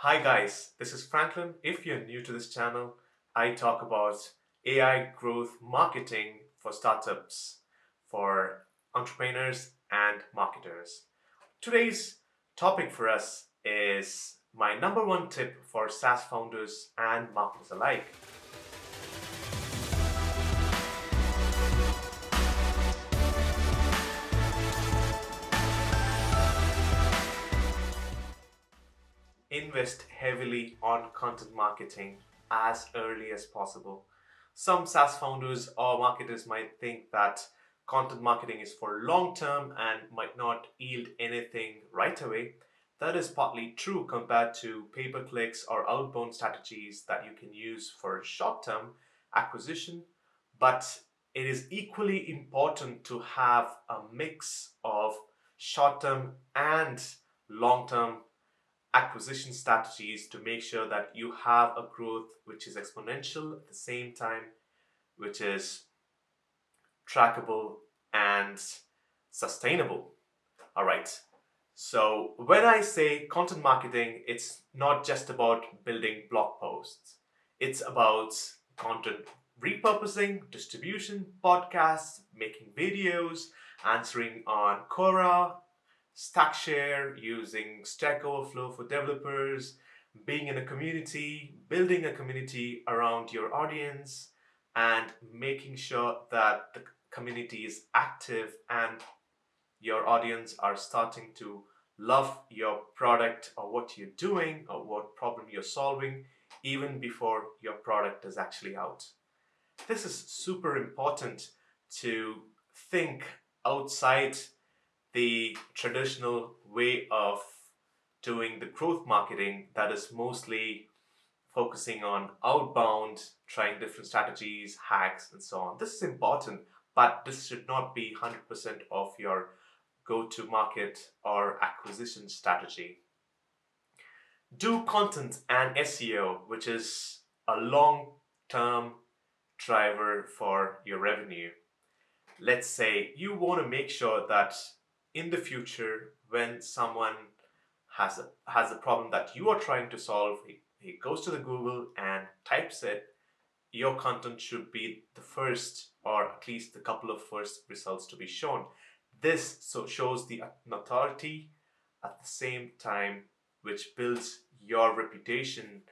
Hi guys, this is Franklin. If you're new to this channel, I talk about AI growth marketing for startups, for entrepreneurs and marketers. Today's topic for us is my number one tip for SaaS founders and marketers alike. Invest heavily on content marketing as early as possible. Some SaaS founders or marketers might think that content marketing is for long term and might not yield anything right away. That is partly true compared to pay per clicks or outbound strategies that you can use for short term acquisition. But it is equally important to have a mix of short term and long term acquisition strategies to make sure that you have a growth which is exponential at the same time, which is trackable and sustainable. All right. So, when I say content marketing, it's not just about building blog posts, it's about content repurposing, distribution, podcasts, making videos, answering on Quora, Stackshare, using Stack Overflow for developers, being in a community, building a community around your audience, and making sure that the community is active and your audience are starting to love your product or what you're doing or what problem you're solving even before your product is actually out. This is super important to think outside the traditional way of doing the growth marketing that is mostly focusing on outbound, trying different strategies, hacks, and so on. This is important, but this should not be 100% of your go to market or acquisition strategy. Do content and SEO, which is a long term driver for your revenue. Let's say you want to make sure that in the future, when someone has a problem that you are trying to solve, he goes to the Google and types it, your content should be the first or at least a couple of first results to be shown. This so shows the authority at the same time, which builds your reputation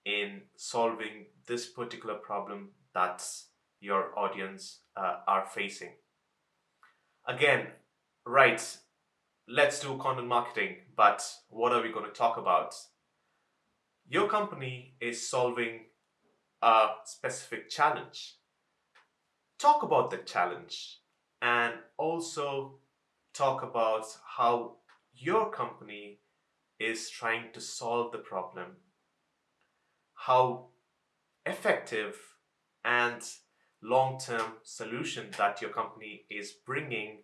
in solving this particular problem that your audience are facing. Again, right, let's do content marketing, but what are we going to talk about? Your company is solving a specific challenge. Talk about the challenge and also talk about how your company is trying to solve the problem, how effective and long term solution that your company is bringing,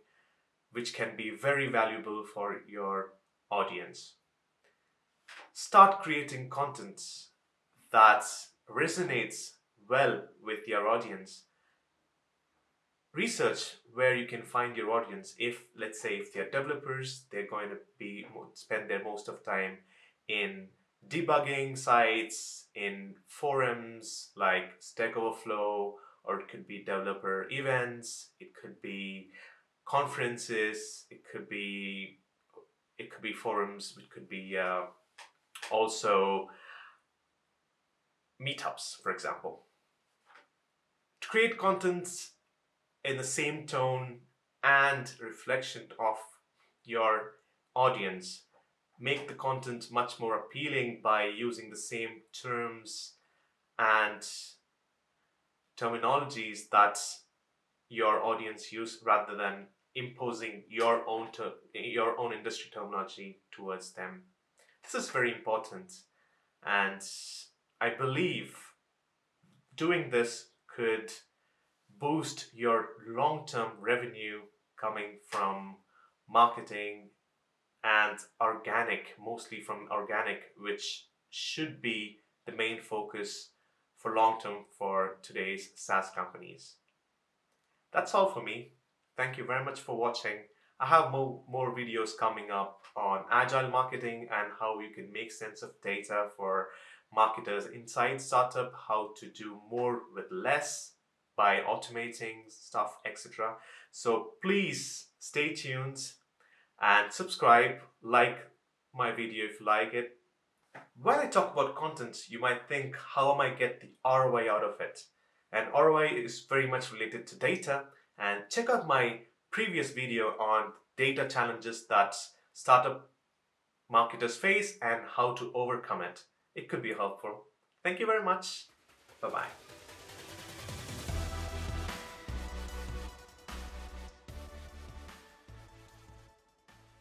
which can be very valuable for your audience. Start creating content that resonates well with your audience. Research where you can find your audience. If, let's say, if they're developers, they're going to be spend their most of time in debugging sites, in forums like Stack Overflow, or it could be developer events, it could be conferences, it could be forums, it could be also meetups, for example. To create content in the same tone and reflection of your audience, make the content much more appealing by using the same terms and terminologies that your audience use rather than imposing your own industry terminology towards them. This is very important, and I believe doing this could boost your long-term revenue coming from marketing and organic, mostly from organic, which should be the main focus for long-term for today's SaaS companies. That's all for me. Thank you very much for watching. I have more videos coming up on agile marketing and how you can make sense of data for marketers inside startup, how to do more with less by automating stuff, etc. So please stay tuned and subscribe, like my video if you like it. When I talk about content, you might think, how am I get the ROI out of it? And ROI is very much related to data. And check out my previous video on data challenges that startup marketers face and how to overcome it. It could be helpful. Thank you very much. Bye bye.